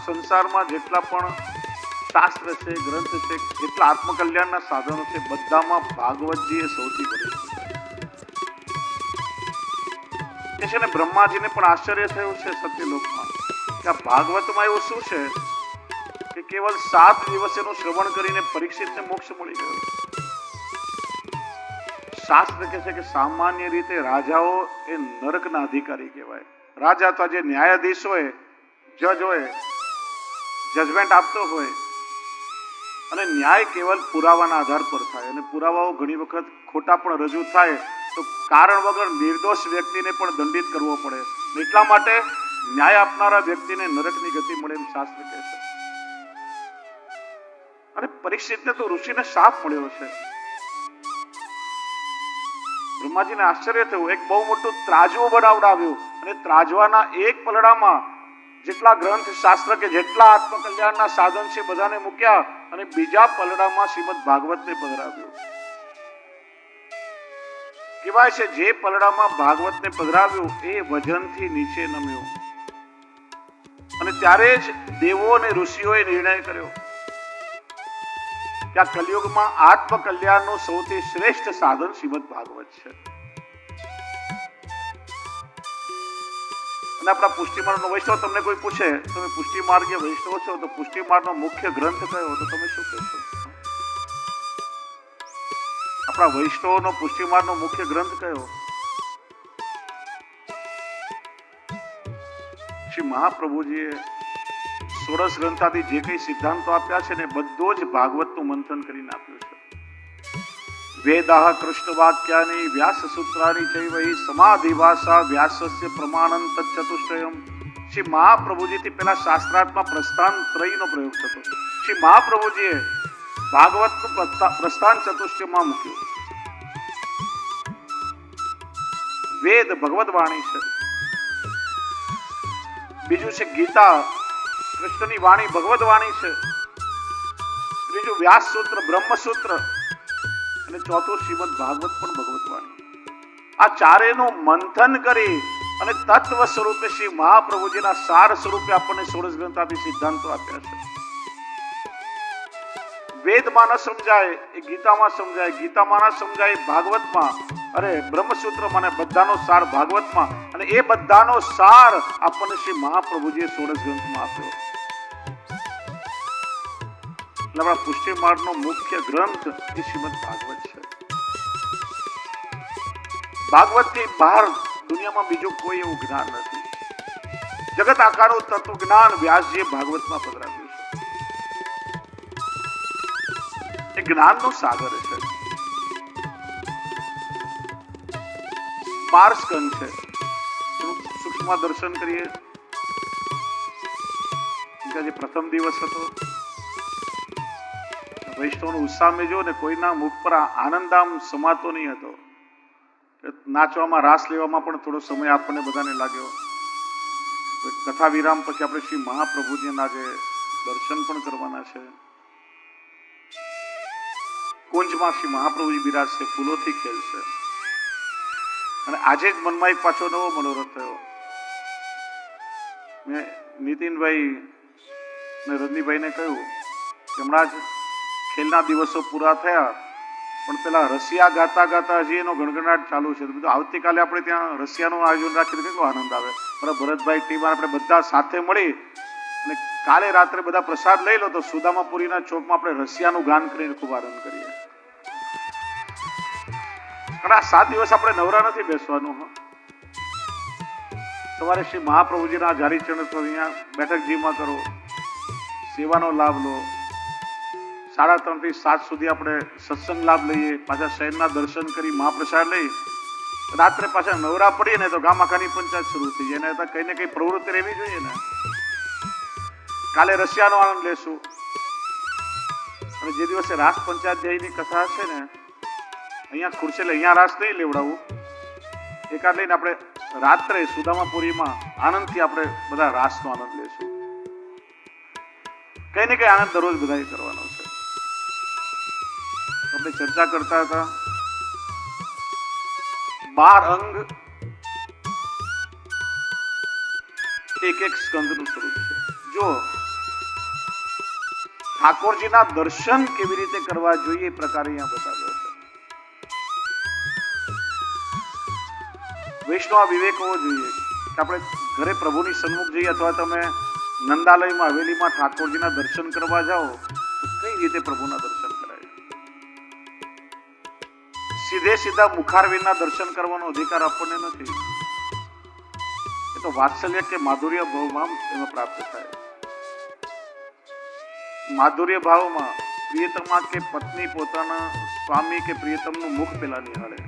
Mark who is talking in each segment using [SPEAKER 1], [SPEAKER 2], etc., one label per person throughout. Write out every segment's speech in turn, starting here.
[SPEAKER 1] સંસારમાં જેટલા પણ શાસ્ત્ર છે, ગ્રંથ છે, જેટલા આત્મકલ્યાણના સાધનો છે, બધામાં ભાગવતજી એ સૌથી વરિષ્ઠ છે. છે ને બ્રહ્માજીને પણ આશ્ચર્ય થયું છે સત્યલોકમાં કે આ ભાગવતમાં એવું શું છે કે કેવલ 7 દિવસ એનું શ્રવણ કરીને પરીક્ષિતને મોક્ષ મળી ગયો. શાસ્ત્ર કહે છે કે સામાન્ય રીતે રાજાઓ એ નરકના અધિકારી કહેવાય. રાજા તો જે ન્યાયાધીશ હોય, જજ હોય, જજમેન્ટ આપતો હોય, અને ન્યાય કેવલ પુરાવાના આધાર પર થાય, અને પુરાવાઓ ઘણી વખત ખોટા પણ રજૂ થાય તો કારણ વગર નિર્દોષ વ્યક્તિને પણ દંડિત કરવો પડે. એટલા માટે ન્યાય આપનારા વ્યક્તિને નરકની ગતિ મળે એમ શાસ્ત્ર કહે છે. અને પરીક્ષિતને તો ઋષિને શાપ મળ્યો છે. બ્રહ્માજીને આશ્ચર્ય થયું. એક બહુ મોટું ત્રાજવું બનાવડાવ્યું અને ત્રાજવાના એક પલડામાં જેટલા ગ્રંથ શાસ્ત્ર કે જેટલા આત્મકલ્યાણના સાધન છે બધાને મૂક્યા અને બીજા પલડામાં શ્રીમદ ભાગવતને પધરાવ્યું. કહેવાય છે જે પલડામાં ભાગવતને પધરાવ્યું એ વજનથી નીચે નમ્યું. અને ત્યારે જ દેવો અને ઋષિઓએ નિર્ણય કર્યો કે આ કલિયુગમાં આત્મકલ્યાણનું સૌથી શ્રેષ્ઠ સાધન શ્રીમદ ભાગવત છે. અને આપણા પુષ્ટિમાર્ગનો વૈષ્ણવ તમને કોઈ પૂછે તમે પુષ્ટિમાર્ગીય વૈષ્ણવ છો તો પુષ્ટિમાર્ગનો મુખ્ય ગ્રંથ કયો તો તમે શું કહેશો? આપણા વૈષ્ણવનો પુષ્ટિમાર્ગનો મુખ્ય ગ્રંથ કયો? શ્રી મહાપ્રભુજીએ 16 ગ્રંથાથી જે કઈ સિદ્ધાંતો આપ્યા છે ને બધો જ ભાગવતનું મંથન કરીને આપ્યું છે. વેદાહ કૃષ્ણ વાક્યાની વ્યાસ સૂત્રાની ચૈવ સમાધિવાસા વ્યાસસ્ય પ્રમાણં તચ્ચતુષ્ટયમ. શ્રી મહાપ્રભુજીથી પેલા શાસ્ત્રાર્થમાં પ્રસ્થાન ત્રયનો પ્રયોગ થતો. શ્રી મહાપ્રભુજીએ ભાગવતનું પ્રસ્થાન ચતુષ્ટયમાં મૂક્યું. વેદ ભગવદ વાણી છે. બીજું છે ગીતા કૃષ્ણની વાણી ભગવદ વાણી છે. ત્રીજું વ્યાસ સૂત્ર બ્રહ્મસૂત્ર અને ચોથું શ્રીમદ ભાગવત પણ ભગવત વાણી. આ ચારેયનું મંથન કરી અને તત્વ સ્વરૂપે શ્રી મહાપ્રભુજીના સાર સ્વરૂપે આપણને 16 ગ્રંથાથી સિદ્ધાંતો આપ્યા છે. વેદમાં ન સમજાય એ ગીતામાં સમજાય, ગીતામાં ન સમજાય ભાગવતમાં, અરે બ્રહ્મસૂત્રમાં, અને બધાનો સાર ભાગવતમાં, અને એ બધાનો સાર આપણને શ્રી મહાપ્રભુજીએ 16 ગ્રંથમાં આપ્યો. એટલે આપણા પુષ્ટિ માર્ગનો મુખ્ય ગ્રંથ એ શ્રીમદ ભાગવત છે. ભાગવતથી બહાર દુનિયામાં બીજું કોઈ એવું જ્ઞાન નથી. જગત આકારનું તત્વ જ્ઞાન વ્યાસજીએ ભાગવતમાં પધરાવ્યું છે. એ જ્ઞાનનો સાગર છે. 12 સ્કંદ છે. સૂક્ષ્મ દર્શન કરીએ. જે પ્રથમ દિવસ હતો વૈષ્ણવનો ઉત્સાહ મેં જો ને કોઈના મુખ પર આનંદ આમ સમાતો નહીં હતો. નાચવામાં રાસ લેવામાં પણ થોડો સમય આપણને બધાને લાગ્યો. કથા વિરામ પછી આપણે શ્રી મહાપ્રભુજીના જે દર્શન પણ કરવાના છે. કુંજમાં શ્રી મહાપ્રભુજી બિરાજશે, ફૂલોથી ખેલશે. અને આજે જ મનમાં એક પાછો નવો મનોરથ થયો. મેં નીતિનભાઈ ને રજનીભાઈને કહ્યું કે હમણાં જ ખેલના દિવસો પૂરા થયા પણ પેલા રસિયા ગાતા ગાતા હજી એનો ગણગણાટ ચાલુ છે. તો આવતીકાલે આપણે ત્યાં રસિયાનું આયોજન રાખીએ તો કેટલો આનંદ આવે. બરાબર, ભરતભાઈ ટીમ આપણે બધા સાથે મળી અને કાલે રાત્રે બધા પ્રસાદ લઈ લો તો સુદામાપુરીના ચોકમાં આપણે રસિયાનું ગાન કરીને ખૂબ આનંદ કરીએ. કારણ આ 7 દિવસ આપણે નવરા નથી બેસવાનું. સવારે શ્રી મહાપ્રભુજીના જારી ચરણ તો અહીંયા બેઠકજીમાં કરો, સેવાનો લાભ લો. 3:30 થી 7 સુધી આપણે સત્સંગ લાભ લઈએ, પાછા શહેરના દર્શન કરી મહાપ્રસાદ લઈ રાત્રે પાછા નવરા પડીએ ને તો ગામ આખાની પંચાયત શરૂ થઈ જાય. એના કઈ ને કઈ પ્રવૃત્તિ રહેવી જોઈએ ને. કાલે રસિયાનો આનંદ લેશું અને જે દિવસે રાસ પંચાધ્યાયની કથા છે ને અહીંયા ખુરશી અહીંયા રાસ નહીં લેવડાવું, એકાદ લઈને આપણે રાત્રે સુદામાપુરીમાં આનંદથી આપણે બધા રાસનો આનંદ લેશું. કઈ ને કઈ આનંદ દરરોજ બધાએ કરવાનો છે. આપણે ચર્ચા કરતા હતા 12 અંગ એક સ્કંદનું સ્વરૂપ છે. જો ઠાકોરજીના દર્શન કેવી રીતે કરવા જોઈએ એ પ્રકારે અહીંયા બતાવ્યો છે. વૈષ્ણવ વિવેક હોવો જોઈએ કે આપણે ઘરે પ્રભુની સન્મુખ જઈએ અથવા તમે નંદાલયમાં હવેલીમાં ઠાકોરજીના દર્શન કરવા જાઓ તો કઈ રીતે પ્રભુના દર્શન કરાય? સીધે સીધા મુખારવિંદના દર્શન કરવાનો અધિકાર આપણને નથી. એ તો વાત્સલ્ય કે માધુર્ય ભાવમાં એમાં પ્રાપ્ત થાય. માધુર્ય ભાવમાં પ્રિયતમા કે પત્ની પોતાના સ્વામી કે પ્રિયતમનું મુખ પેલા નિહાળે.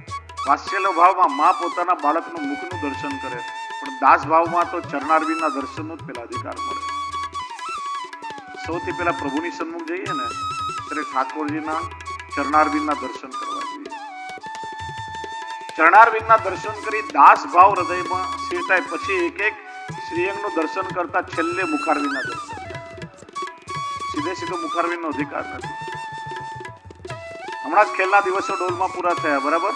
[SPEAKER 1] વાત્સલ્ય ભાવમાં માં પોતાના બાળકનું મુખનું દર્શન કરે. પણ દાસ ભાવમાં તો ચરણારવિંદના દર્શનનો જ પેલા અધિકાર મળે. સૌથી પહેલા પ્રભુની સન્મુખ જઈએ ને ત્યારે ઠાકોરજીના ચરણારવિંદના દર્શન કરવા જોઈએ. ચરણારવિંદના દર્શન કરી દાસ ભાવ હૃદયમાં સ્થિર થાય પછી એક એક શ્રીઅંગનું દર્શન કરતા છેલ્લે મુખારવિંદના દર્શન. સીધે સીધો મુખારવિંદનો અધિકાર નથી. હમણાં જ ખેલના દિવસો ડોલમાં પૂરા થયા, બરાબર?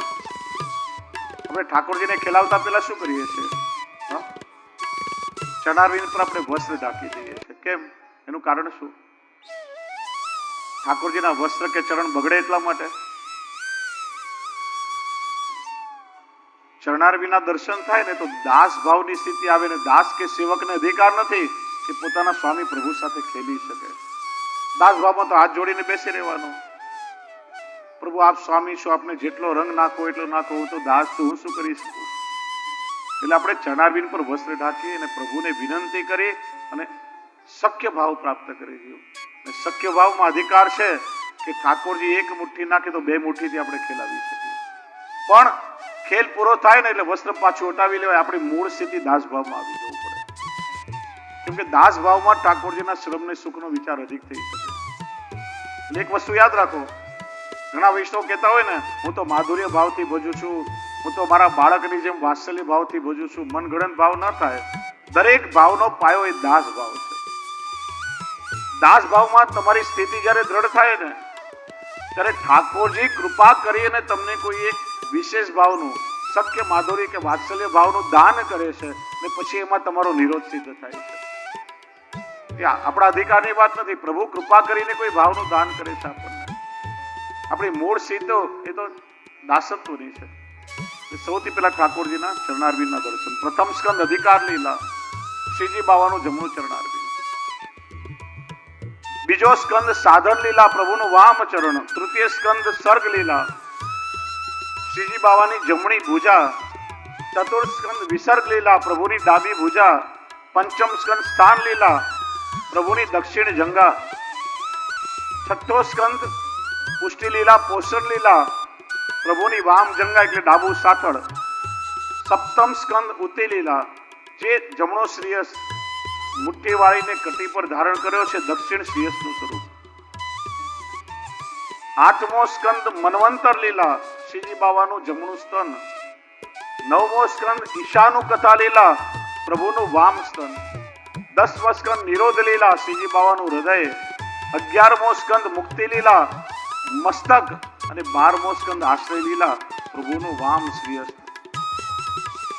[SPEAKER 1] આપણે ઠાકોરજીને ખેલાવતા પહેલા શું કરીએ છીએ? ચરણારવિંદ પર આપણે વસ્ત્ર ઢાંકી દઈએ છીએ. કેમ? એનું કારણ શું? ઠાકોરજીના વસ્ત્ર કે ચરણ બગડે એટલા માટે. ચરણારવિંદના દર્શન થાય ને તો દાસ ભાવની સ્થિતિ આવે ને દાસ કે સેવકને અધિકાર નથી કે પોતાના સ્વામી પ્રભુ સાથે ખેલી શકે. દાસ ભાવમાં તો હાથ જોડીને બેસી રહેવાનું. પ્રભુ આપ સ્વામી છો, આપને જેટલો રંગ નાખો એટલો નાખો, હું તો દાસ છું, હું શું કરી શકું? એટલે આપણે ચરણારવિંદ પર વસ્ત્ર ઢાંકી અને પ્રભુને વિનંતી કરી અને શક્ય ભાવ પ્રાપ્ત કરી દો. શક્ય ભાવમાં અધિકાર છે કે ઠાકોરજી એક મુઠ્ઠી નાખે તો બે મુઠ્ઠીથી આપણે ખેલાવી શકીએ. પણ ખેલ પૂરો થાય ને એટલે વસ્ત્ર પાછું હટાવી લેવાય. આપણી મૂળ સ્થિતિ દાસ ભાવમાં આવી જવું પડે. કેમ કે દાસ ભાવમાં ઠાકોરજીના શ્રમને સુખનો વિચાર અધિક થઈ શકે. એટલે એક વસ્તુ યાદ રાખો, ઘણા વૈષ્ણવ કહેતા હોય ને હું તો માધુર્ય ભાવથી ભજું છું, હું તો મારા બાળકની જેમ વાત્સલ્ય ભાવથી ભજું છું. મનગણન ભાવ ન થાય. દરેક ભાવનો પાયો એ દાસ ભાવ છે. દાસ ભાવમાં તમારી સ્થિતિ જ્યારે દ્રઢ થાય ને ત્યારે ઠાકોરજી કૃપા કરી અને તમને કોઈ એક વિશેષ ભાવનું શક્ય માધુર્ય કે વાત્સલ્ય ભાવનું દાન કરે છે ને પછી એમાં તમારો નિરોધ સિદ્ધ થાય છે. એ આપણા અધિકારની વાત નથી. પ્રભુ કૃપા કરીને કોઈ ભાવનું દાન કરે છે આપણને. આપણી મૂળ સિદ્ધ એ તો દાસત્વની છે. સૌથી પહેલા ઠાકોરજીના ચરણારવિંદના દર્શન. પ્રથમ સ્કંદ અધિકાર લીલા, શ્રીજી બાવાનું જમણું ચરણારવિંદ. બીજો સ્કંદ સાધન લીલા, પ્રભુનું વામ ચરણ. તૃતીય સ્કંદ સર્ગ લીલા, શ્રીજી બાવાની જમણી ભુજા. ચતુર્થ સ્કંદ વિસર્ગ લીલા, પ્રભુની ડાબી ભુજા. પંચમ સ્કંદ સ્થાન લીલા, પ્રભુની દક્ષિણ જંગા. છઠ્ઠો સ્કંદ પુષ્ટિ લીલા, પોષણ લીલા, પ્રભુની વામ જંગા એટલે ડાબુ સાથળ. સપ્તમ સ્કંદ ઉતી લીલા, જે જમણો શ્રીયસ મુઠ્ઠી વાળીને કટી પર ધારણ કર્યો છે, દક્ષિણ શ્રીયસનું સ્વરૂપ. આઠમો સ્કંદ મનવંતર લીલા, શ્રીજી બાવાનું જમણું સ્તન. નવમો સ્કંદ ઈશાનું કથા લીલા, પ્રભુનું વામ સ્તન. 10મો સ્કંદ નિરોધ લીલા, શ્રીજી બાવાનું હૃદય. 11મો સ્કંદ મુક્તિ લીલા, મસ્તક. અને 12મો સ્કંદ આશ્રય લીલા, પ્રભુનું વામ શ્રીયસ.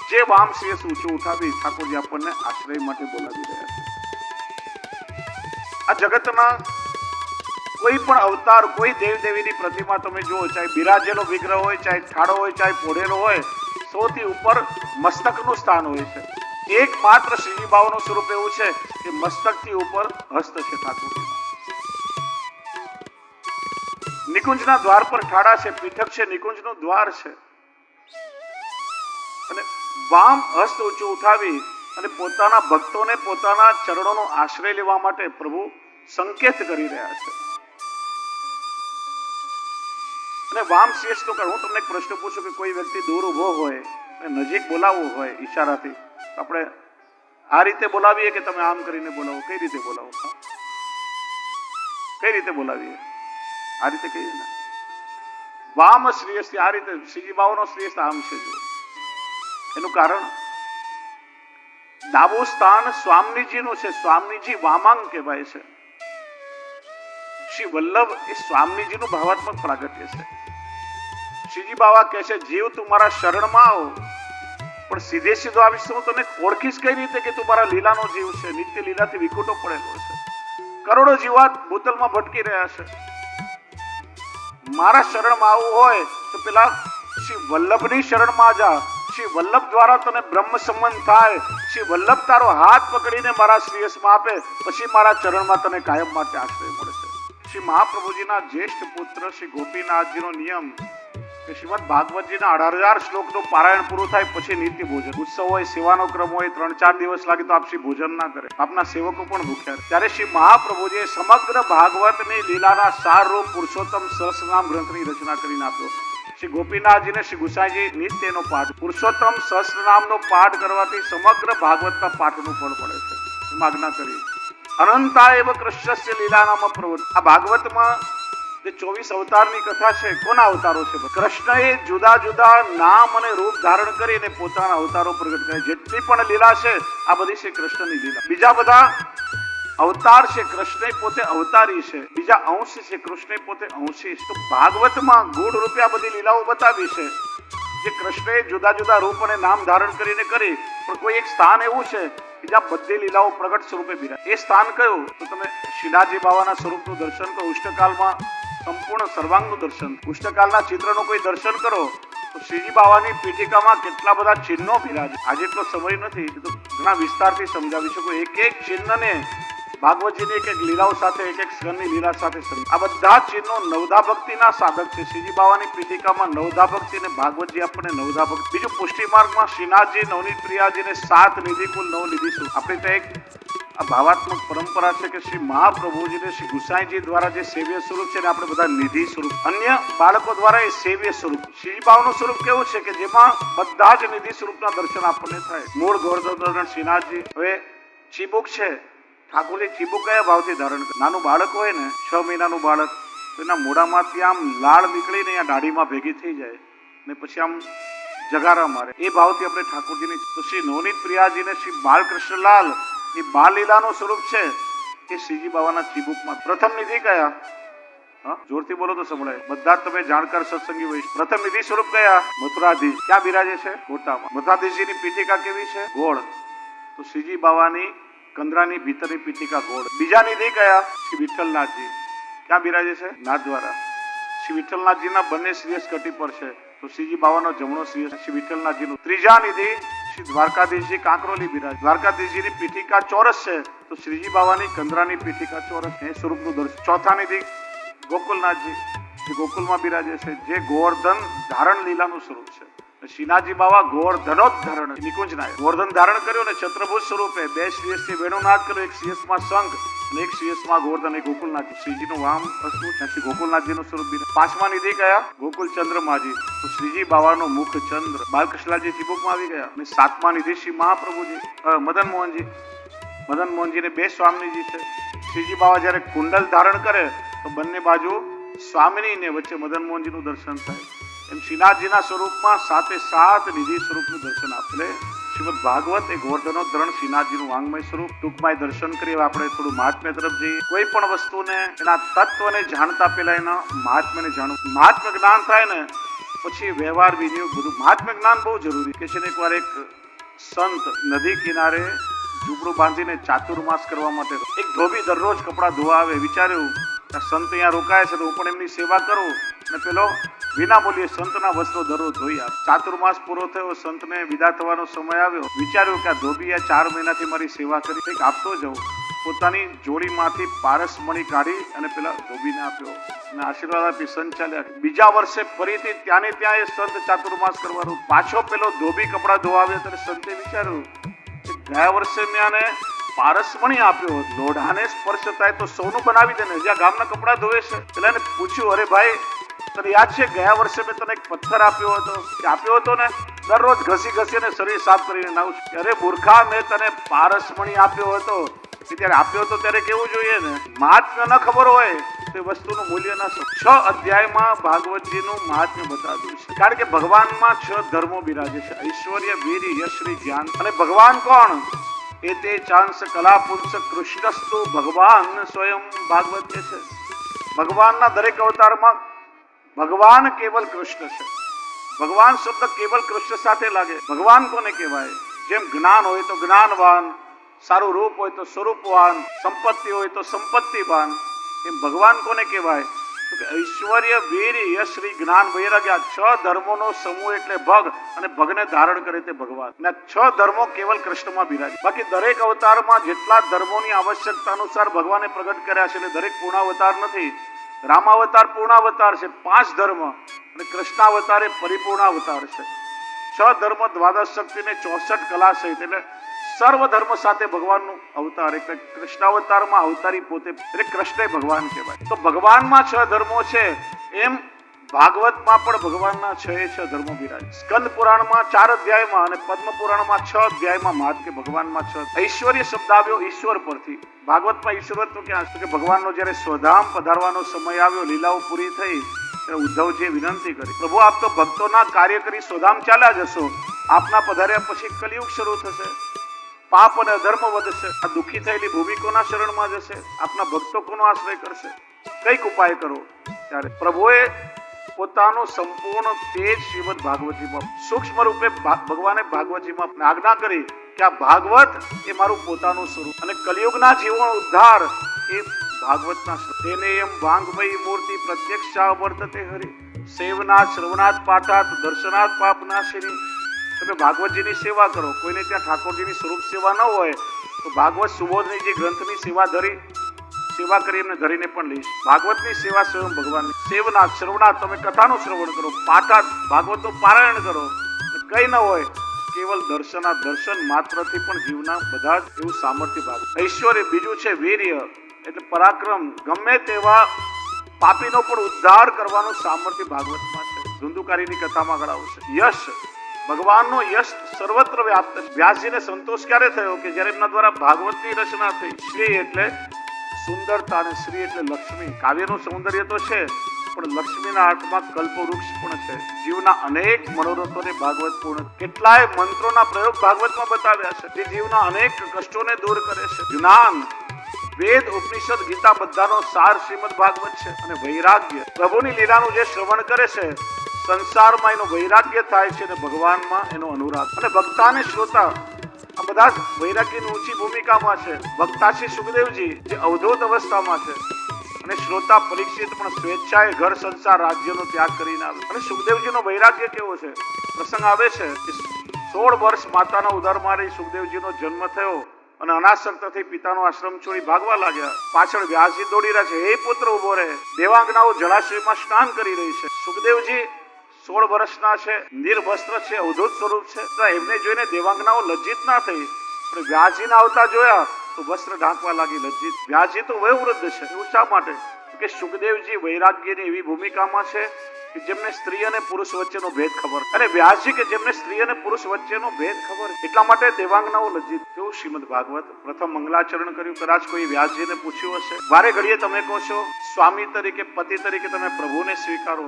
[SPEAKER 1] જે વામ શ્રીયસ ઊંચું ઉઠાવી ઠાકોરજી આપણને આશ્રય માટે બોલાવી રહ્યા છે. આ જગતના કોઈ પણ અવતાર, કોઈ દેવ દેવીની પ્રતિમા તમે જુઓ, ચાહે બિરાજેલો વિગ્રહ હોય, ચાહે ઠાડો હોય, ચાહે પોઢેલો હોય, સૌથી ઉપર મસ્તકનું સ્થાન હોય છે. એકમાત્ર શ્રીજી બાવાનું સ્વરૂપ એવું છે કે મસ્તકથી ઉપર હસ્ત છે ઠાકોરજી. નિકુંજના દ્વાર પર ઠાડા છે, પીઠક છે, નિકુંજનું દ્વાર છે. અને વામ હસ્ત ઊંચું ઉઠાવી અને પોતાના ભક્તોને પોતાના ચરણોનો આશ્રય લેવા માટે પ્રભુ સંકેત કરી રહ્યા છે. અને વામ શ્રેષ્ઠ તો હું તમને એક પ્રશ્ન પૂછું કે કોઈ વ્યક્તિ દૂર ઉભો હોય અને નજીક બોલાવવો હોય ઈશારાથી, આપણે આ રીતે બોલાવીએ કે તમે આમ કરીને બોલાવો? કઈ રીતે બોલાવો? કઈ રીતે બોલાવીએ? આ રીતે કહીએ ને, વામ શ્રેષ્ઠ. આ રીતે શ્રીજી બાવાનો શ્રેષ્ઠ આમ છે. જો એનું કારણ, ડાબું સ્થાન સ્વામીજીનું છે. સ્વામીજી વામાંગ કહેવાય છે. શ્રી વલ્લભ એ સ્વામીજીનું ભાવાત્મક પ્રાગટ્ય છે. શ્રીજી બાવા કહે છે જીવ તું મારા શરણમાં આવો, પણ સીધે સીધો આવીશ હું તને ઓળખીશ કઈ રીતે કે તું મારા લીલાનો જીવ છે, નિત્ય લીલાથી વિખૂટો પડેલો છે. કરોડો જીવાત ભૂતલમાં ભટકી રહ્યા છે. મારા શરણમાં આવવું હોય તો પેલા શ્રી વલ્લભની શરણમાં જા. શ્રી વલ્લભ દ્વારા તને બ્રહ્મ સંબંધ થાય. શ્રી વલ્લભ તારો હાથ પકડીને મારા શ્રેયસમાં આપે, પછી મારા ચરણમાં તને કાયમ માટે આશ્રય મળશે. શ્રી મહાપ્રભુજીના જ્યેષ્ઠ પુત્ર શ્રી ગોપીનાથજીનો નિયમ કે શ્રીમદ ભાગવતજીના 18,000 શ્લોકનું પારાયણ પૂરું થાય પછી નિત્ય ભોજન. ઉત્સવ હોય, સેવાનો ક્રમ હોય, 3-4 દિવસ લાગે તો આપ શ્રી ભોજન ના કરે. આપના સેવકો પણ ભૂખ્યા. ત્યારે શ્રી મહાપ્રભુજીએ સમગ્ર ભાગવતની લીલાના સારરૂપ પુરુષોત્તમ સહસ્રનામ ગ્રંથની રચના કરીને આપ્યો. શ્રી ગોપીનાથજીને શ્રી ગુસાઈજી નિત્ય એનો પાઠ, પુરુષોત્તમ સહસ્રનામનો પાઠ કરવાથી સમગ્ર ભાગવતના પાઠનું ફળ પડે છે. એમ આજ્ઞા કરી. અનંતા એવ કૃષ્ણસ્ય લીલાનામ પ્રવૃત્તિ. આ ભાગવતમાં જે 24 અવતારની કથા છે, કોના અવતારો છે? કૃષ્ણએ જુદા જુદા નામ અને રૂપ ધારણ કરીને પોતાના અવતારો પ્રગટ કર્યા. જેટલી પણ લીલા છે આ બધી છે કૃષ્ણની લીલા. બીજા બધા અવતાર છે, કૃષ્ણ પોતે અવતારી છે. બીજા અંશ છે, કૃષ્ણ પોતે અંશી છે. તો ભાગવતમાં ગૂઢ રૂપે આ બધી લીલાઓ બતાવી છે જે કૃષ્ણએ જુદા જુદા રૂપ અને નામ ધારણ કરીને કરી. પણ કોઈ એક સ્થાન એવું છે કે જ્યાં બધી લીલાઓ પ્રગટ સ્વરૂપે બિરાજ. એ સ્થાન કયું? તો તમે શ્રીનાથજી બાવાના સ્વરૂપનું દર્શન કરો. ઉષ્ટકાલમાં સંપૂર્ણ સર્વાંગનું દર્શન. ઉષ્ટકાલના ચિત્રનું કોઈ દર્શન કરો તો શ્રીજી બાવાની પીઠિકામાં કેટલા બધા ચિહ્નો બિરાજે. આજે એટલો સમય નથી તો ઘણા વિસ્તારથી સમજાવી શકો. એક એક ચિહ્નને ભાગવતજીની એક એક લીલાઓ સાથે, એક એક સ્કંદની લીલા સાથે સમજ. આ બધા ચિહ્નો નવધા ભક્તિના સાધક છે. શ્રીજી બાવાની પીઠિકામાં નવધા ભક્તિ અને ભાગવતજી આપણને નવધા ભક્તિ. બીજું પુષ્ટિ માર્ગમાં શ્રીનાથજી, નવનીત પ્રિયાજીને 7 નિધિ કુલ 9 નિધિ સ્વરૂપ. આપણે ત્યાં એક આ ભાવાત્મક પરંપરા છે કે શ્રી મહાપ્રભુજીને શ્રી ગુસાઈજી દ્વારા જે સેવ્ય સ્વરૂપ છે ને આપણે બધા નિધિ સ્વરૂપ, અન્ય બાળકો દ્વારા એ સેવ્ય સ્વરૂપ. શ્રીજી બાવનું સ્વરૂપ કેવું છે કે જેમાં બધા જ નિધિ સ્વરૂપના દર્શન આપણને થાય. મૂળ ગોવર્ધન શ્રીનાથજી. હવે ચીબુક છે, ઠાકોરજી ચીબુક કયા ભાવથી ધારણ કરે? નાનું બાળક હોય ને, 6 મહિનાનું બાળક, તો એના મોઢામાંથી આમ લાળ નીકળીને અહીંયા દાઢીમાં ભેગી થઈ જાય ને પછી આમ જગારા મારે. એ ભાવથી આપણે ઠાકોરજીની. તો શ્રી નવનીત પ્રિયાજીને શ્રી બાલકૃષ્ણલાલ એ બાલ લીલાનું સ્વરૂપ છે એ શ્રીજી બાવાના ચીબુકમાં. પ્રથમ નિધિ કયા? જોરથી બોલો તો સંભળાય. બધા જ તમે જાણકાર સત્સંગી હોય. પ્રથમ નિધિ સ્વરૂપ કયા? મથુરાધીશ. ક્યાં બિરાજે છે? કોટામાં. મથુરાધીશજીની પીઠિકા કેવી છે? ગોળ. તો શ્રીજી બાવાની કંદરાની ભીતરની પીઠિકા ગોળ. બીજા નિધિ કયા? શ્રી વિઠ્ઠલનાથજી. ક્યાં બિરાજે છે? નાથદ્વારા. શ્રી વિઠ્ઠલનાથજીના બંને શ્રેયસ કટી પર છે. તો શ્રીજી બાવાનો જમણો શ્રેયસ શ્રી વિઠ્ઠલનાથજીનું. ત્રીજા નિધિ શ્રી દ્વારકાધીશજી કાંકરોલી બિરાજ. દ્વારકાધીશજીની પીઠિકા ચોરસ છે તો શ્રીજી બાવાની કંદરાની પીઠિકા ચોરસ. એ સ્વરૂપનું દર્શન. ચોથા નિધિ ગોકુલનાથજી, જે ગોકુલમાં બિરાજે છે, જે ગોવર્ધન ધારણ લીલાનું સ્વરૂપ છે. શ્રીનાથજી બાવા ગોવર્ધનોદ્ધરણ નિકુંજનાય ગોવર્ધન ધારણ કર્યો ને ચત્રભુજ સ્વરૂપે 2 શ્રેયસથી વેણુનાદ કર્યો. એક શ્રેયસમાં શંખ અને એક શ્રેયસમાં ગોવર્ધન. એ ગોકુલનાથ શ્રીજીનું વામ વસ્તુ શ્રી ગોકુલનાથજીનું સ્વરૂપ. 5મા નિધિ કયા? ગોકુલ ચંદ્રમાજી. તો શ્રીજી બાવાનો મુખ ચંદ્ર. બાલકૃષ્ણલાલજી ચીબુકમાં આવી ગયા. અને 7મા નિધિ શ્રી મહાપ્રભુજી, મદન મોહનજી. મદન મોહનજીને 2 સ્વામીજી છે. શ્રીજી બાવા જ્યારે કુંડલ ધારણ કરે તો બંને બાજુ સ્વામિની ને વચ્ચે મદન મોહનજીનું દર્શન થાય. એમ શ્રીનાથજીના સ્વરૂપમાં 7 નિધિ સ્વરૂપનું દર્શન આપે. શ્રીમદ ભાગવત એ ગોવર્ધનોદ્ધરણ શ્રીનાથજીનું વાંગમય સ્વરૂપ. ટૂંકમાં દર્શન કરીએ. આપણે થોડું મહાત્મ્ય તરફ જઈએ. કોઈ પણ વસ્તુને એના તત્વને જાણતા પહેલા એના મહાત્મ્યને જાણવું. મહાત્મ્ય જ્ઞાન થાય ને પછી વ્યવહાર વિનિયોગ બધું. મહાત્મ્ય જ્ઞાન બહુ જરૂરી. કે છે ને એકવાર એક સંત નદી કિનારે ઝૂંપડું બાંધીને ચાતુર્માસ કરવા માટે એક ધોબી દરરોજ કપડાં ધોવા આવે. વિચાર્યું આ સંત અહીંયા રોકાય છે તો હું પણ એમની સેવા કરું અને પેલો વિના મૂલ્યે સંતના વસ્ત્રો દરરોજ ધોઈ આપે. ચાતુર્માસ પૂરો થયો, સંતને વિદા થવાનો સમય આવ્યો. વિચાર્યું કે આ ધોબીએ 4 મહિનાથી મારી સેવા કરી, કંઈક આપતો જવું. પોતાની જોડીમાંથી પારસમણી કાઢી અને પેલા ધોબીને આપ્યો અને આશીર્વાદ આપી સંત ચાલ્યા. બીજા વર્ષે ફરીથી ત્યાંને ત્યાં એ સંત ચાતુર્માસ કરવાનું. પાછો પેલો ધોબી કપડાં ધોવા આવ્યો ત્યારે સંતે વિચાર્યું કે ગયા વર્ષે મેં આને પારસમણી આપ્યો, લોઢાને સ્પર્શ થાય તો સોનું બનાવી દે ને, જ્યાં ગામના કપડાં ધોવે છે. પેલા એને પૂછ્યું, અરે ભાઈ તને યાદ છે ગયા વર્ષે મેં તને એક પથ્થર આપ્યો હતો ને, દરરોજ ઘસી ઘસીને શરીર સાફ કરીને નાવું છું. અરે મૂર્ખા, મેં તને પારસમણી આપ્યો હતો. ત્યારે આપ્યો હતો ત્યારે કેવું જોઈએ ને. મહાત્મ્ય ન ખબર હોય તે વસ્તુનું મૂલ્ય ન સમજ. 6 અધ્યાયમાં ભાગવતજીનું મહાત્મ્ય બતાવ્યું છે. કારણ કે ભગવાનમાં 6 ધર્મો બિરાજે છે: ઐશ્વર્ય, વીર, યશ, શ્રી, જ્ઞાન. અને ભગવાન કોણ? એ તે ચાંસ કલા પુરુષ કૃષ્ણસ્તુ ભગવાન સ્વયં. ભાગવત કે છે ભગવાનના દરેક અવતારમાં ભગવાન કેવલ કૃષ્ણ છે. ભગવાન શબ્દ કેવલ કૃષ્ણ સાથે લાગે. ભગવાન કોને કહેવાય? જેમ જ્ઞાન હોય તો જ્ઞાનવાન, સારું રૂપ હોય તો સ્વરૂપવાન, સંપત્તિ હોય તો સંપત્તિવાન. એમ ભગવાન કોને કહેવાય? તો કે ઐશ્વર્ય, વીર, યશ, શ્રી, જ્ઞાન, વૈરાગ્ય, આ 6 ધર્મોનો સમૂહ એટલે ભગ, અને ભગને ધારણ કરે તે ભગવાન. અને 6 ધર્મો કેવલ કૃષ્ણમાં બિરાજે. બાકી દરેક અવતારમાં જેટલા ધર્મોની આવશ્યકતા અનુસાર ભગવાને પ્રગટ કર્યા છે, એટલે દરેક પૂર્ણાવતાર નથી. રામાવતાર પૂર્ણાવતાર છે, 5 ધર્મ, અને કૃષ્ણાવતાર એ પરિપૂર્ણાવતાર છે. 6 ધર્મ, દ્વાદશ શક્તિ ને 64 કલા સહિત, એટલે સર્વ ધર્મ સાથે ભગવાનનું અવતાર. એટલે કૃષ્ણાવતારમાં અવતારી પોતે એટલે કૃષ્ણ ભગવાન કહેવાય. તો ભગવાનમાં 6 ધર્મો છે, એમ ભાગવતમાં પણ ભગવાનના 6 ધર્મો બિરાજે. સ્કંદ પુરાણમાં 4 અધ્યાયમાં અને પદ્મ પુરાણમાં 6 અધ્યાયમાં મહાત્મ કે ભગવાનમાં 6. ઐશ્વર્ય શબ્દ આવ્યો ઈશ્વર પરથી. ભાગવતમાં ઈશ્વરત્વ ક્યાં છે? કે ભગવાનનો જ્યારે સ્વધામ પધારવાનો સમય આવ્યો, લીલાઓ પૂરી થઈ, ત્યારે ઉદ્ધવજીએ વિનંતી કરી, પ્રભુ આપ તો ભક્તોના કાર્ય કરી સ્વધામ ચાલ્યા જશો, આપના પધાર્યા પછી કલિયુગ શરૂ થશે, પાપ અને અધર્મ વધશે, આ દુઃખી થયેલી ભૂમિ કોના શરણમાં જશે? આપના ભક્તો કોનો આશ્રય કરશે? કઈક ઉપાય કરો. ત્યારે પ્રભુએ પોતાનું સંપૂર્ણ તેજ શ્રીમદ ભાગવતીમાં સૂક્ષ્મ રૂપે ભગવાને ભાગવતીમાં આજ્ઞા કરી કે આ ભાગવત એ મારું પોતાનું સ્વરૂપ, અને કલિયુગના જીવનો ઉદ્ધાર એ ભાગવતના તેને એમ વાંગમયી મૂર્તિ પ્રત્યક્ષા વર્તતે હરિ, સેવનાથ શ્રવણાથ પાઠાત દર્શનાથ પાપનાશિની. તમે ભાગવતજીની સેવા કરો. કોઈને ત્યાં ઠાકોરજીની સ્વરૂપ સેવા ન હોય તો ભાગવત સુબોધની જે ગ્રંથની સેવા કરી એમને ધરીને પણ લઈશ. ભાગવતની સેવા સ્વયં ભગવાનની. સેવનાથ શ્રવણાથ, તમે કથાનું શ્રવણ કરો, પાઠાત ભાગવતનું પારાયણ કરો. કઈ ન હોય, કેવલ દર્શન માત્રથી પણ જીવના બધા જ એવું સામર્થ્ય ભાગવત. ઐશ્વર્ય બીજું છે વીર્ય, એટલે પરાક્રમ. ગમે તેવા પાપીનો પણ ઉદ્ધાર કરવાનું સામર્થ્ય ભાગવતમાં છે. ધુંધુકારીની કથામાં આગળ આવશે. યશ, ભગવાનનો યશ સર્વત્ર વ્યાપ્ત છે. વ્યાસજીને સંતોષ ક્યારે થયો? કે જ્યારે એમના દ્વારા ભાગવતની રચના થઈ. શ્રી એટલે સુંદરતા અને શ્રી એટલે લક્ષ્મી. કાવ્યનું સૌંદર્ય તો છે, પણ લક્ષ્મીના અર્થમાં કલ્પવૃક્ષ પણ છે. જીવના અનેક મનોરથોને ભાગવત પૂર્ણ. કેટલાય મંત્રોના પ્રયોગ ભાગવતમાં બતાવ્યા છે, જે જીવના અનેક કષ્ટોને દૂર કરે છે. જ્ઞાન, વેદ, ઉપનિષદ, ગીતા બધાનો સાર શ્રીમદ ભાગવત છે. અને વૈરાગ્ય, પ્રભુની લીલાનું જે શ્રવણ કરે છે, સંસારમાં એનો વૈરાગ્ય થાય છે, અને ભગવાનમાં એનો અનુરાગ. અને ભક્તા અને શ્રોતા આ બધા જ વૈરાગ્યની ઊંચી ભૂમિકામાં છે. ભક્તા શ્રી સુખદેવજી જે અવધૂત અવસ્થામાં છે, અને શ્રોતા પરીક્ષિત પણ સ્વેચ્છાએ ઘર સંસાર રાજ્યનો ત્યાગ કરીને આવે. અને સુખદેવજીનો વૈરાગ્ય કેવો છે? પ્રસંગ આવે છે કે 16 વર્ષ માતાના ઉદરમાં રહી સુખદેવજીનો જન્મ થયો, અને અનાસક્તથી પિતાનો આશ્રમ છોડી ભાગવા લાગ્યા. પાછળ વ્યાસજી દોડી રહ્યા છે, હે પુત્ર ઉભો રહે. દેવાંગનાઓ જળાશયમાં સ્નાન કરી રહી છે. સુખદેવજી 16 વર્ષના છે, નિર્વસ્ત્ર છે, અવધૂત સ્વરૂપ છે. તો એમને જોઈને દેવાંગનાઓ લજ્જિત ના થઈ, પણ વ્યાસજીને આવતા જોયા તો વસ્ત્ર ઢાંકવા લાગી લજ્જિત. વ્યાસજી તો વયોવૃદ્ધ છે. એવું શા માટે? કે સુખદેવજી વૈરાગ્યની એવી ભૂમિકામાં છે કે જેમને સ્ત્રી અને પુરુષ વચ્ચેનો ભેદ ખબર, અને વ્યાસજી કે જેમને સ્ત્રી અને પુરુષ વચ્ચેનો ભેદ ખબર. એટલા માટે દેવાંગનાઓ લજ્જિત. કેવું શ્રીમદ ભાગવત. પ્રથમ મંગલાચરણ કર્યું. કદાચ કોઈ વ્યાસજીને પૂછ્યું હશે. વારે ઘડીએ તમે કહો છો સ્વામી તરીકે, પતિ તરીકે તમે પ્રભુને સ્વીકારો,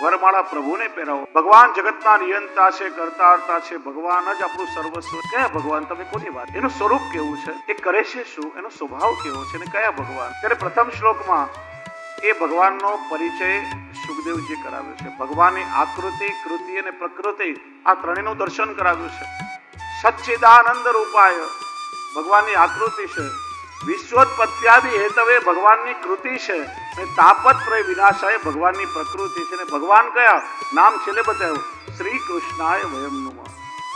[SPEAKER 1] વરમાળા પ્રભુને પહેરાવો. ભગવાન જગતના નિયંતા છે, કરતા છે. ભગવાન જ આપણું સર્વસ્વ. કયા ભગવાન? તમે કોની વાત? એનું સ્વરૂપ કેવું છે? એ કરે છે શું? એનો સ્વભાવ કેવો છે? અને કયા ભગવાન? ત્યારે પ્રથમ શ્લોકમાં એ ભગવાનનો પરિચય સુખદેવજી કરાવ્યો છે. ભગવાનની આકૃતિ, કૃતિ અને પ્રકૃતિ આ ત્રણેયનું દર્શન કરાવ્યું છે. સચ્ચિદાનંદ રૂપાય ભગવાનની આકૃતિ છે. વિશ્વોત્પત્ત્યાદિ હેતવે ભગવાનની કૃતિ છે. અને તાપત્રય વિનાશાય ભગવાનની પ્રકૃતિ છે. અને ભગવાન કયા? નામ છેલ્લે બતાવ્યું, શ્રી કૃષ્ણાય વયમ નમઃ.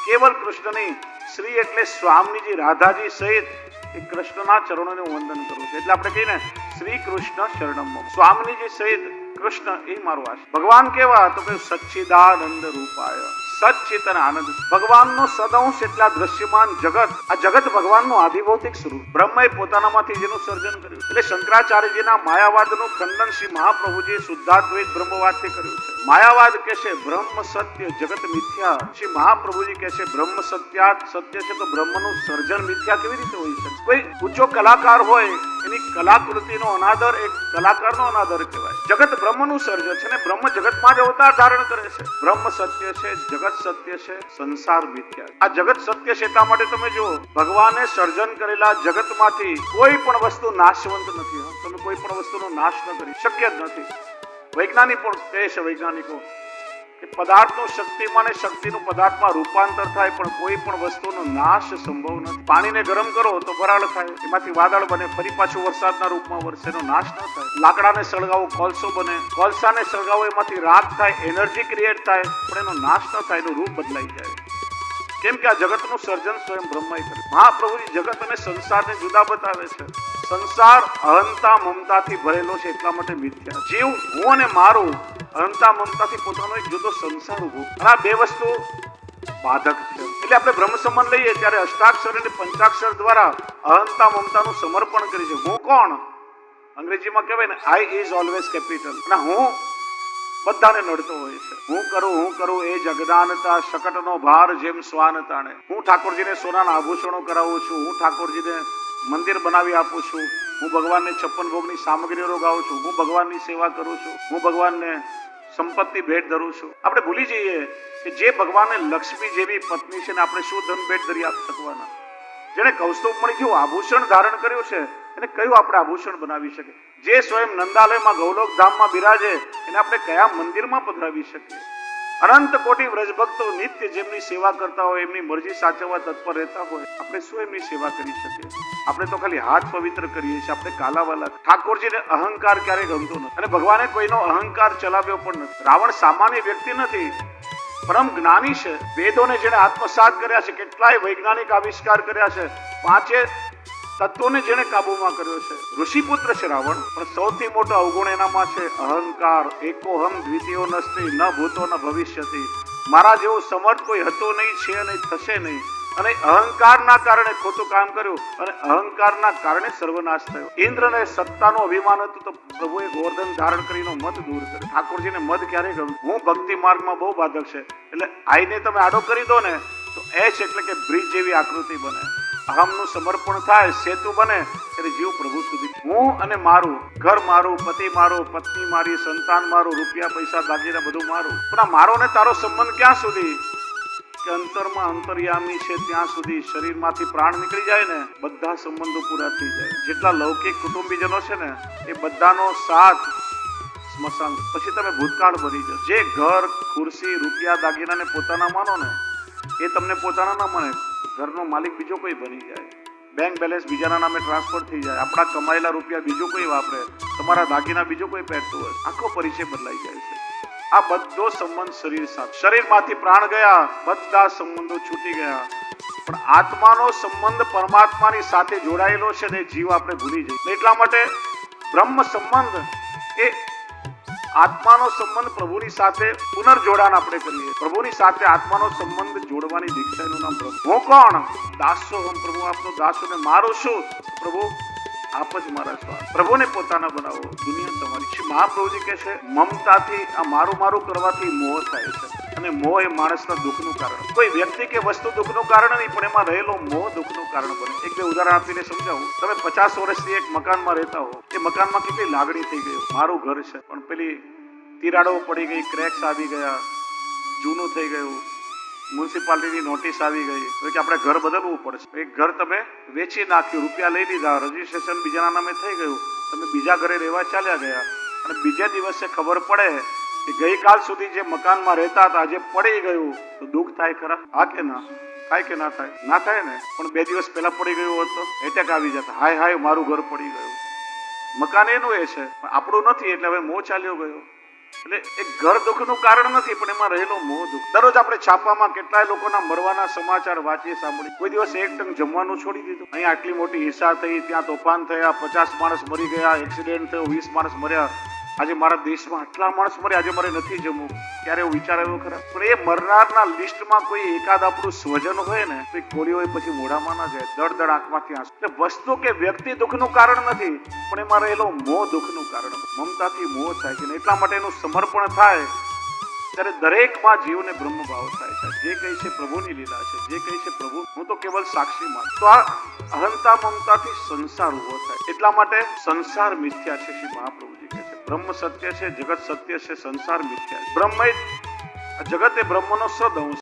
[SPEAKER 1] કેવલ કૃષ્ણની. શ્રી એટલે સ્વામીજી રાધાજી સહિત એ કૃષ્ણના ચરણોને વંદન કરું છું. એટલે આપણે કહીએ ને શ્રી કૃષ્ણ શરણમ. સ્વામીજી સહિત કૃષ્ણ એ મારો આશય. ભગવાન કેવા? તો કે સચ્ચિદાનંદ રૂપાય. સચ્ચિત અને આનંદ. ભગવાનનો સદંશ એટલા દ્રશ્યમાન જગત. આ જગત ભગવાનનું આધિભૌતિક સ્વરૂપ. બ્રહ્મએ પોતાનામાંથી જેનું સર્જન કર્યું. એટલે શંકરાચાર્યજીના માયાવાદનું ખંડન શ્રી મહાપ્રભુજીએ શુદ્ધાદ્વૈત બ્રહ્મવાદથી કર્યું છે. માયાવાદ કહે છે બ્રહ્મ સત્ય, જગત મિથ્યા. શ્રી મહાપ્રભુજી કહે છે બ્રહ્મ સત્યાત સત્ય છે. તો બ્રહ્મનું સર્જન મિથ્યા કેવી રીતે હોઈ શકે? કોઈ ઊંચો કલાકાર હોય, એની કલાકૃતિનો અનાદર એક કલાકારનો અનાદર કહેવાય. જગત બ્રહ્મનું સર્જન છે, ને બ્રહ્મ જગતમાં જ અવતાર ધારણ કરે છે. બ્રહ્મ સત્ય છે, જગત સત્ય છે, સંસાર મિથ્યા. આ જગત સત્ય છે એટલા માટે તમે જુઓ, ભગવાને સર્જન કરેલા જગતમાંથી કોઈ પણ વસ્તુ નાશવંત નથી. તમે કોઈ પણ વસ્તુનો નાશ ન કરી, શક્ય જ નથી. વૈજ્ઞાનિક પણ કહે છે, વૈજ્ઞાનિકો કે પદાર્થનું શક્તિમાં ને શક્તિનું પદાર્થમાં રૂપાંતર થાય, પણ કોઈ પણ વસ્તુનો નાશ સંભવ નથી. પાણીને ગરમ કરો તો વરાળ થાય, એમાંથી વાદળ બને, ફરી પાછું વરસાદના રૂપમાં વરસે, એનો નાશ ન થાય. લાકડાને સળગાવો કોલસો બને, કોલસાને સળગાવો એમાંથી રાખ થાય, એનર્જી ક્રિએટ થાય, પણ એનો નાશ ન થાય, એનું રૂપ બદલાઈ જાય. કેમ કે આ જગતનું સર્જન સ્વયં બ્રહ્માએ કર્યું. મહાપ્રભુજી જગત અને સંસારને જુદા બતાવે છે. સંસાર અહંતા મમતાથી ભરેલો છે, એટલા માટે મિથ્યા. જીવ હું અને મારું અહંતા મમતાથી પોતાનો એક જુદો સંસાર ઉભો, અને આ બે વસ્તુ બાધક છે. એટલે આપણે બ્રહ્મ સંબંધ લઈએ ત્યારે અષ્ટાક્ષર અને પંચાક્ષર દ્વારા અહંતા મમતાનું સમર્પણ કરી છે. હું કોણ? અંગ્રેજીમાં કહેવાય ને, આઈ ઇઝ ઓલવેઝ કેપિટલ. અને હું બધાને નડતો હોય છે. હું કરું એ જગદાનતા, શકટનો ભાર જેમ શ્વાન તાણે. હું ઠાકોરજીને સોનાના આભૂષણો કરાવું છું, હું ઠાકોરજીને મંદિર બનાવી આપું છું, હું ભગવાનને 56 ભોગની સામગ્રીઓ રોગાવું છું, હું ભગવાનની સેવા કરું છું, હું ભગવાનને સંપત્તિ ભેટ ધરું છું. આપણે ભૂલી જઈએ કે જે ભગવાનને લક્ષ્મી જેવી પત્ની છે ને આપણે શું ધન ભેટ ધરી આપી શકવાના? જેને કૌસ્તુભમણી જેવું આભૂષણ ધારણ કર્યું છે એને કયું આપણે આભૂષણ બનાવી શકીએ? જે સ્વયં નંદાલયમાં ગૌલોક ધામમાં બિરાજે એને આપણે કયા મંદિરમાં પધરાવી શકીએ? અનંત કોટી વ્રજ ભક્તો નિત્ય જેમની સેવા કરતા હોય, એમની મરજી સાચવવા તત્પર રહેતા હોય, આપણે શું એમની સેવા કરી શકીએ? આપણે તો ખાલી હાથ પવિત્ર કરીએ છીએ, આપણે કાલાવાલા. ઠાકોરજીને અહંકાર ક્યારેય ગમતો નથી, અને ભગવાને કોઈનો અહંકાર ચલાવ્યો પણ નથી. રાવણ સામાન્ય વ્યક્તિ નથી, પરમ જ્ઞાની છે. વેદોને જેને આત્મસાત કર્યા છે, કેટલાય વૈજ્ઞાનિક આવિષ્કાર કર્યા છે, 5 તત્વોને જેને કાબુમાં કર્યો છે. ઋષિપુત્ર છે રાવણ, પણ સૌથી મોટો અવગુણ એનામાં છે અહંકાર. એકોહમ દ્વિતીયો નસ્તિ ન ભૂતો ન ભવિષ્યતિ. મારા જેવું સમર્થ કોઈ હતો નહીં, છે નહીં, થશે નહીં. અને અહંકારના કારણે ખોટું કામ કર્યું, અને અહંકારના કારણે સર્વનાશ થયો. ઇન્દ્રને સત્તાનું અભિમાન હતું તો પ્રભુએ ગોવર્ધન ધારણ કરીને મત દૂર કર્યો. ઠાકોરજીને મત ક્યારે ગમ્યું? હું ભક્તિ માર્ગમાં બહુ બાધક છે, એટલે આઈને તમે આડો કરી દો ને તો એચ એટલે કે બ્રિજ જેવી આકૃતિ બને. અહમનું સમર્પણ થાય, સેતુ બને, ત્યારે જીવ પ્રભુ સુધી. હું અને મારું, ઘર મારું, પતિ મારો, પત્ની મારી, સંતાન મારું, રૂપિયા પૈસા દાગીના બધું મારું. પણ આ મારો ને તારો સંબંધ ક્યાં સુધી? કે અંતરમાં અંતર્યામી છે ત્યાં સુધી. શરીરમાંથી પ્રાણ નીકળી જાય ને બધા સંબંધો પૂરા થઈ જાય. જેટલા લૌકિક કુટુંબીજનો છે ને એ બધાનો સાથ સ્મશાન. પછી તમે ભૂતકાળ ભરી જાઓ. જે ઘર, ખુરશી, રૂપિયા, દાગીનાને પોતાના માનો ને એ તમને પોતાના ના માને. ઘરનો માલિક બીજો કોઈ બની જાય, બેંક બેલેન્સ બીજાના નામે ટ્રાન્સફર થઈ જાય, આપણા કમાયેલા રૂપિયા બીજો કોઈ વાપરે, તમારા દાગીના બીજો કોઈ પહેરતું હોય, આખો પરિચય બદલાઈ જાય છે. આ બધો સંબંધ શરીર સાથે. શરીરમાંથી પ્રાણ ગયા, બધા સંબંધો છૂટી ગયા, પણ આત્માનો સંબંધ પરમાત્માની સાથે જોડાયેલો છે ને જીવ આપણે ભૂલી જઈએ. એટલા માટે બ્રહ્મ સંબંધ એ આત્માનો સંબંધ પ્રભુની સાથે પુનર્જોડાણ આપણે કરીએ. પ્રભુની સાથે આત્માનો સંબંધ જોડવાની દીક્ષાનું નામ બ્રહ્મ. હું કોણ? દાસો હમ, પ્રભુ આપનો દાસ. અને મારું શું? પ્રભુ આપ જ મારા સ્વામી. પ્રભુને પોતાના બનાવો, દુનિયા તમારી. શ્રી મહાપ્રભુજી કહે છે મમતાથી આ મારું મારું કરવાથી મોહ થાય છે, અને મોહ એ માણસના દુઃખનું કારણ. કોઈ વ્યક્તિ કે વસ્તુ દુઃખનું કારણ નહીં, પણ એમાં રહેલો મોહ દુઃખનું કારણ બને. એક બે ઉદાહરણ આપીને સમજાવું. તમે 50 વર્ષથી એક મકાનમાં રહેતા હો, એ મકાનમાં કેટલી લાગણી થઈ ગઈ. મારું ઘર છે, પણ પેલી તિરાડો પડી ગઈ, ક્રેક્સ આવી ગયા, જૂનું થઈ ગયું, મ્યુનિસિપાલિટીની નોટિસ આવી ગઈ, તો કે આપણે ઘર બદલવું પડશે. એક ઘર તમે વેચી નાખ્યું, રૂપિયા લઈ લીધા, રજીસ્ટ્રેશન બીજાના નામે થઈ ગયું, તમે બીજા ઘરે રહેવા ચાલ્યા ગયા, અને બીજા દિવસે ખબર પડે કે ગઈકાલ સુધી જે મકાનમાં રહેતા હતા આજે પડી ગયું, તો દુઃખ થાય ખરા? હા કે ના થાય? કે ના થાય? ના થાય ને. પણ 2 દિવસ પહેલા પડી ગયું હોત તો એટેક આવી જતા, હાય હાય મારું ઘર પડી ગયું. મકાન એનું એ છે, આપણું નથી, એટલે હવે મોહ ચાલ્યો ગયો. એટલે એક ઘર દુઃખનું કારણ નથી, પણ એમાં રહેલો મોહ દુઃખ. દરરોજ આપણે છાપામાં કેટલાય લોકોના મરવાના સમાચાર વાંચીએ, સાંભળીએ. કોઈ દિવસ એક ટંક જમવાનું છોડી દીધું? અહીંયા આટલી મોટી હિંસા થઈ, ત્યાં તોફાન થયા, 50 માણસ મરી ગયા, એક્સિડન્ટ થયો, 20 માણસ મર્યા, આજે મારા દેશમાં આટલા માણસ મર્યા, આજે મારે નથી જમવું. ક્યારે એવું વિચાર આવ્યો ખરા? પણ એ મરનારના લિસ્ટમાં કોઈ એકાદ આપણું સ્વજન હોય ને તો કોળી હોય પછી મોઢામાં ના જાય, દળ દળ આંખમાંથી આંસુ. એટલે વસ્તુ કે વ્યક્તિ દુઃખનું કારણ નથી, પણ એમાં રહેલો મોહ દુઃખનું કારણ. મમતાથી મોહ થાય છે, એટલા માટે એનું સમર્પણ થાય ત્યારે દરેકમાં જીવને બ્રહ્મ ભાવ થાય છે. જે કહે છે પ્રભુની લીલા છે, જે કહે છે પ્રભુ, હું તો કેવલ સાક્ષી માત્ર. તો આ અહંતા મમતાથી સંસાર ઉભો થાય. એટલા માટે સંસાર મિથ્યા છે. શ્રી મહાપ્રભુજી કહે છે બ્રહ્મ સત્ય છે, જગત સત્ય છે, સંસાર મિથ્યા છે. બ્રહ્મ જગત એ બ્રહ્મનો સદઅંશ